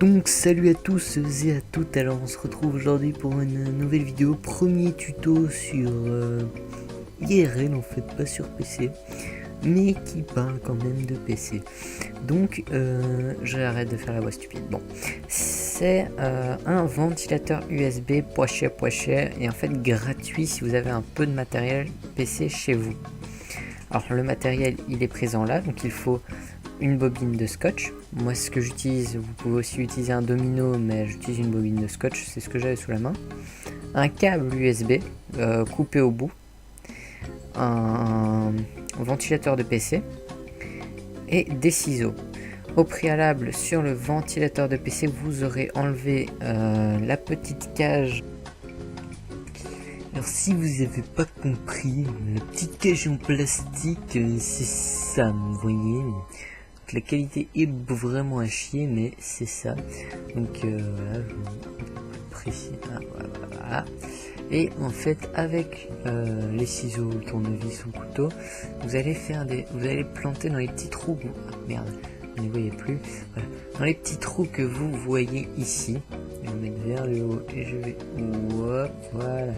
Donc salut à tous et à toutes, alors on se retrouve aujourd'hui pour une nouvelle vidéo, premier tuto sur IRL en fait, pas sur PC, mais qui parle quand même de PC. Donc j'arrête de faire la voix stupide. Bon, c'est un ventilateur USB pas cher et en fait gratuit si vous avez un peu de matériel PC chez vous. Alors le matériel il est présent là, donc il faut une bobine de scotch. Moi ce que j'utilise, vous pouvez aussi utiliser un domino, mais j'utilise une bobine de scotch, c'est ce que j'avais sous la main. Un câble USB coupé au bout, un ventilateur de PC et des ciseaux. Au préalable, sur le ventilateur de PC, vous aurez enlevé la petite cage. Alors si vous n'avez pas compris, la petite cage en plastique, c'est ça, vous voyez. La qualité est vraiment à chier, mais c'est ça. Donc voilà, je vous précise. Voilà. Et en fait, avec les ciseaux, le tournevis ou le couteau, vous allez planter dans les petits trous. Ah, merde, vous ne les voyez plus. Voilà. Dans les petits trous que vous voyez ici, je vais mettre vers le haut et je vais. Hop, voilà.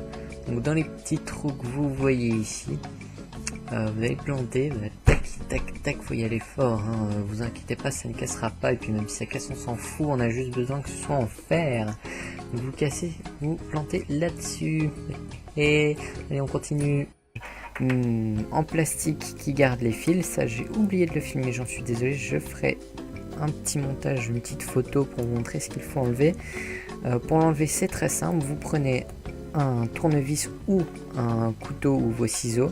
Donc dans les petits trous que vous voyez ici, vous allez planter. Tac, tac, tac, faut y aller fort, hein. Vous inquiétez pas, ça ne cassera pas, et puis même si ça casse, on s'en fout, on a juste besoin que ce soit en fer. Donc vous cassez, vous plantez là-dessus, et allez, on continue. En plastique qui garde les fils, ça j'ai oublié de le filmer, j'en suis désolé, je ferai un petit montage, une petite photo pour vous montrer ce qu'il faut enlever. Pour l'enlever, c'est très simple, vous prenez un tournevis ou un couteau ou vos ciseaux,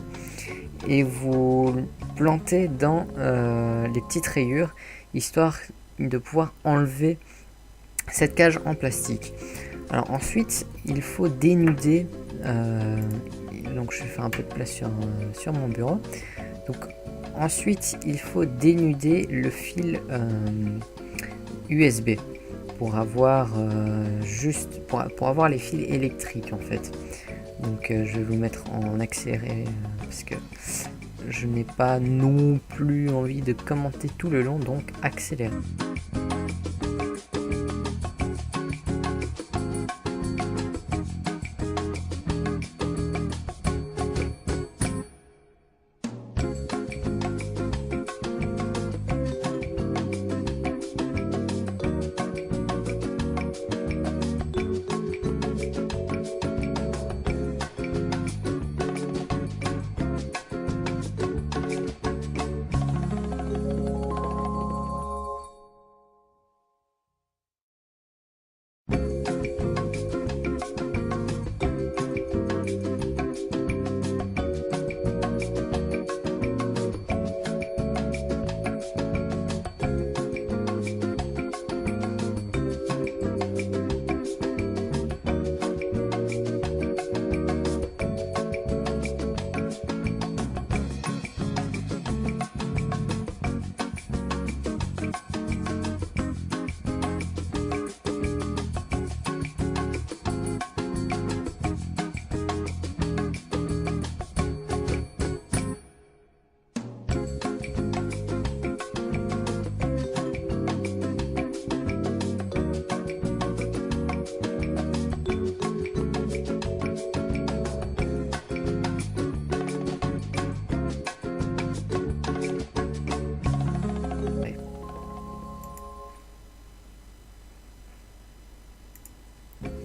et vous plantez dans les petites rayures, histoire de pouvoir enlever cette cage en plastique. Alors ensuite, il faut dénuder, donc je vais faire un peu de place sur mon bureau. Donc ensuite, il faut dénuder le fil USB pour avoir pour avoir les fils électriques en fait. Donc je vais vous mettre en accéléré parce que je n'ai pas non plus envie de commenter tout le long, donc accéléré.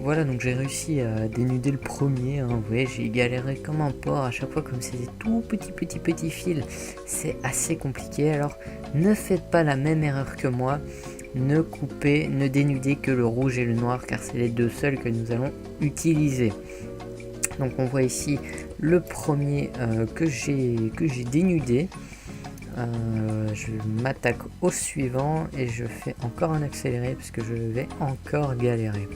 Voilà, donc j'ai réussi à dénuder le premier, hein. Vous voyez, j'ai galéré comme un porc à chaque fois, comme c'est des tout petits fils, c'est assez compliqué. Alors ne faites pas la même erreur que moi, ne dénudez que le rouge et le noir, car c'est les deux seuls que nous allons utiliser. Donc on voit ici le premier que j'ai dénudé. Je m'attaque au suivant et je fais encore un accéléré parce que je vais encore galérer.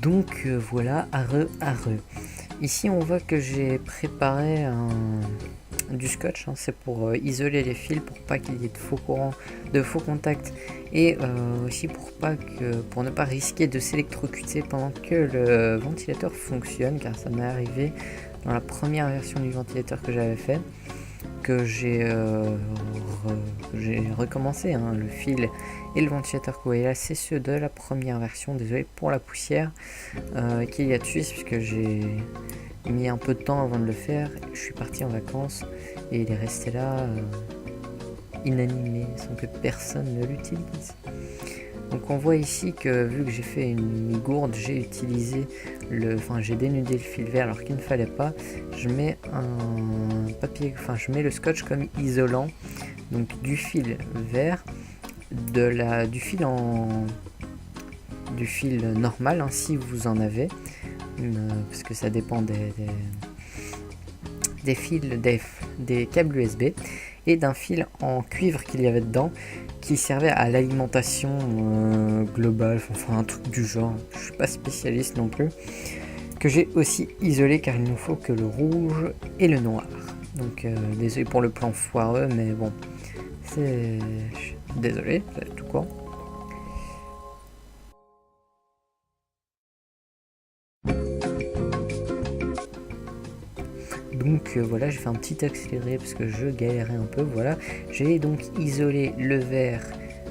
Donc voilà, arre. Ici on voit que j'ai préparé du scotch, hein, c'est pour isoler les fils, pour pas qu'il y ait de faux courants, de faux contacts, et aussi pour ne pas risquer de s'électrocuter pendant que le ventilateur fonctionne, car ça m'est arrivé dans la première version du ventilateur que j'avais fait, que j'ai recommencé, hein, le fil et le ventilateur que vous voyez là, c'est ceux de la première version. Désolé pour la poussière qu'il y a dessus, puisque j'ai mis un peu de temps avant de le faire. Je suis parti en vacances et il est resté là inanimé sans que personne ne l'utilise. Donc on voit ici que vu que j'ai fait une gourde, j'ai utilisé j'ai dénudé le fil vert alors qu'il ne fallait pas. Je mets un papier, je mets le scotch comme isolant, donc du fil vert, du fil normal, hein, si vous en avez, parce que ça dépend des fils, des câbles USB, et d'un fil en cuivre qu'il y avait dedans, qui servait à l'alimentation globale, enfin un truc du genre, je suis pas spécialiste non plus, que j'ai aussi isolé car il nous faut que le rouge et le noir. Donc désolé pour le plan foireux, mais bon, désolé, c'est tout quoi. Donc voilà, j'ai fait un petit accéléré parce que je galérais un peu. Voilà, j'ai donc isolé le vert,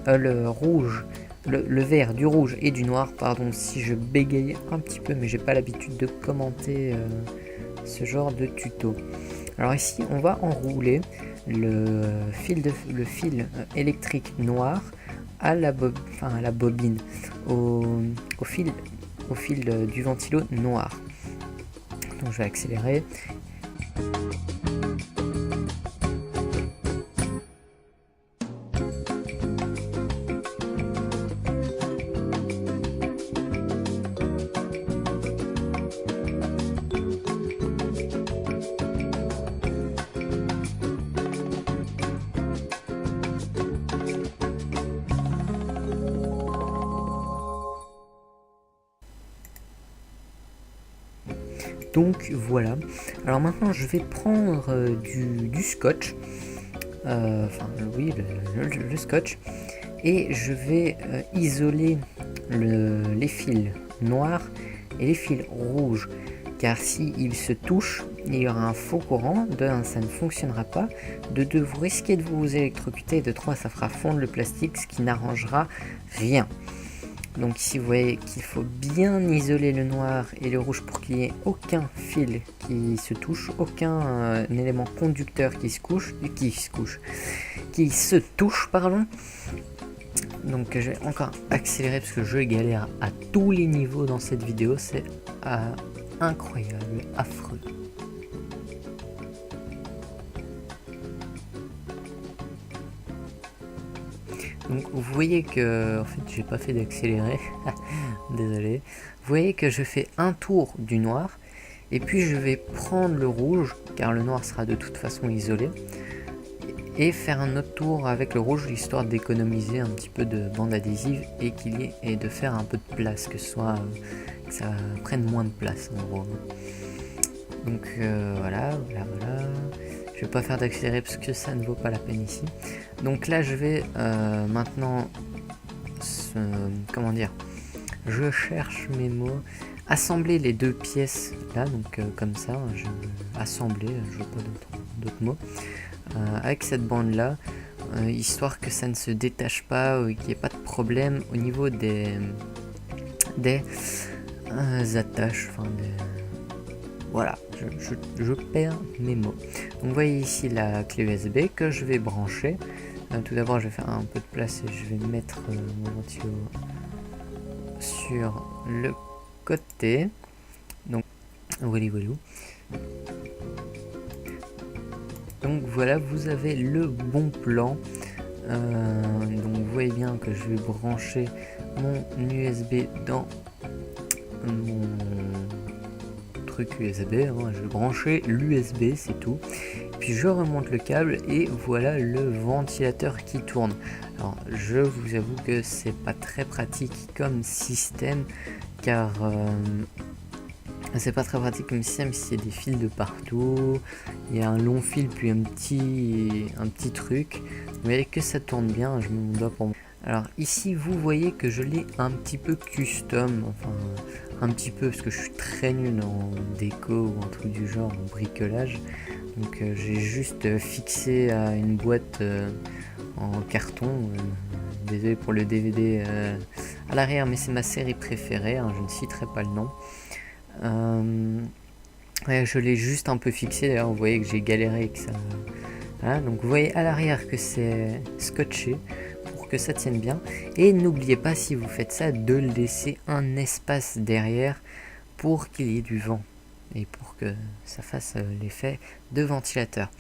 le rouge, le vert du rouge et du noir. Pardon si je bégaye un petit peu, mais j'ai pas l'habitude de commenter ce genre de tuto. Alors ici, on va enrouler le fil électrique noir à la bobine, au fil du ventilo noir. Donc je vais accélérer. Donc voilà, alors maintenant je vais prendre du scotch, le scotch, et je vais isoler les fils noirs et les fils rouges, car s'ils se touchent, il y aura un faux courant, de 1 ça ne fonctionnera pas, de 2 vous risquez de vous électrocuter, et de 3 ça fera fondre le plastique, ce qui n'arrangera rien. Donc ici vous voyez qu'il faut bien isoler le noir et le rouge pour qu'il n'y ait aucun fil qui se touche, aucun élément conducteur qui se touche, pardon. Donc je vais encore accélérer parce que je galère à tous les niveaux dans cette vidéo, c'est incroyable, affreux. Donc vous voyez que, en fait j'ai pas fait d'accélérer, désolé. Vous voyez que je fais un tour du noir, et puis je vais prendre le rouge, car le noir sera de toute façon isolé, et faire un autre tour avec le rouge, histoire d'économiser un petit peu de bande adhésive, et de faire un peu de place, que ça prenne moins de place en gros. Donc voilà. Je vais pas faire d'accélérer parce que ça ne vaut pas la peine ici. Donc là je vais maintenant je cherche mes mots, assembler les 2 pièces là, donc comme ça, je vais assembler, je vois pas d'autres mots, avec cette bande là, histoire que ça ne se détache pas, qu'il n'y ait pas de problème au niveau des attaches, voilà, je perds mes mots. Donc vous voyez ici la clé USB que je vais brancher. Tout d'abord je vais faire un peu de place et je vais mettre mon ventilo sur le côté. Donc voilà. Donc voilà, vous avez le bon plan. Donc vous voyez bien que je vais brancher mon USB dans mon truc USB, hein. Je vais brancher l'USB, c'est tout. puis je remonte le câble et voilà le ventilateur qui tourne. Alors je vous avoue que c'est pas très pratique comme système, car c'est pas très pratique comme système si c'est des fils de partout, il y a un long fil puis un petit truc. Vous voyez que ça tourne bien, je mets mon doigt pour moi. Alors ici vous voyez que je l'ai un petit peu custom, enfin un petit peu parce que je suis très nul en déco ou un truc du genre, en bricolage. Donc j'ai juste fixé à une boîte en carton, désolé pour le DVD à l'arrière, mais c'est ma série préférée, hein, je ne citerai pas le nom. Ouais, je l'ai juste un peu fixé, d'ailleurs vous voyez que j'ai galéré avec ça. Voilà, donc vous voyez à l'arrière que c'est scotché pour que ça tienne bien. Et n'oubliez pas, si vous faites ça, de laisser un espace derrière pour qu'il y ait du vent et pour que ça fasse l'effet de ventilateur.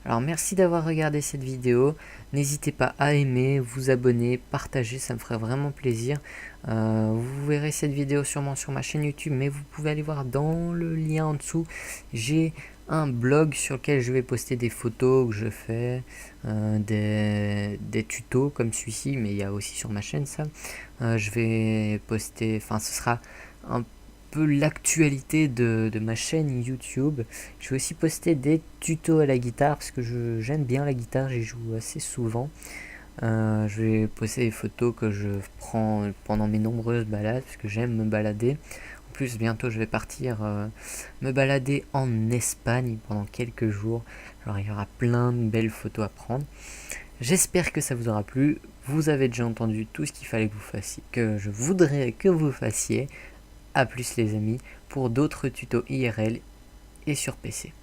Alors merci d'avoir regardé cette vidéo, n'hésitez pas à aimer, vous abonner, partager, ça me ferait vraiment plaisir. Vous verrez cette vidéo sûrement sur ma chaîne YouTube, mais vous pouvez aller voir dans le lien en dessous, j'ai un blog sur lequel je vais poster des photos que je fais, des tutos comme celui-ci, mais il y a aussi sur ma chaîne ça. Je vais poster, enfin ce sera un peu l'actualité de ma chaîne YouTube. Je vais aussi poster des tutos à la guitare parce que j'aime bien la guitare, j'y joue assez souvent. Je vais poster des photos que je prends pendant mes nombreuses balades parce que j'aime me balader. En plus bientôt je vais partir me balader en Espagne pendant quelques jours. Alors il y aura plein de belles photos à prendre. J'espère que ça vous aura plu. Vous avez déjà entendu tout ce qu'il fallait que vous fassiez, que je voudrais que vous fassiez. A plus les amis pour d'autres tutos IRL et sur PC.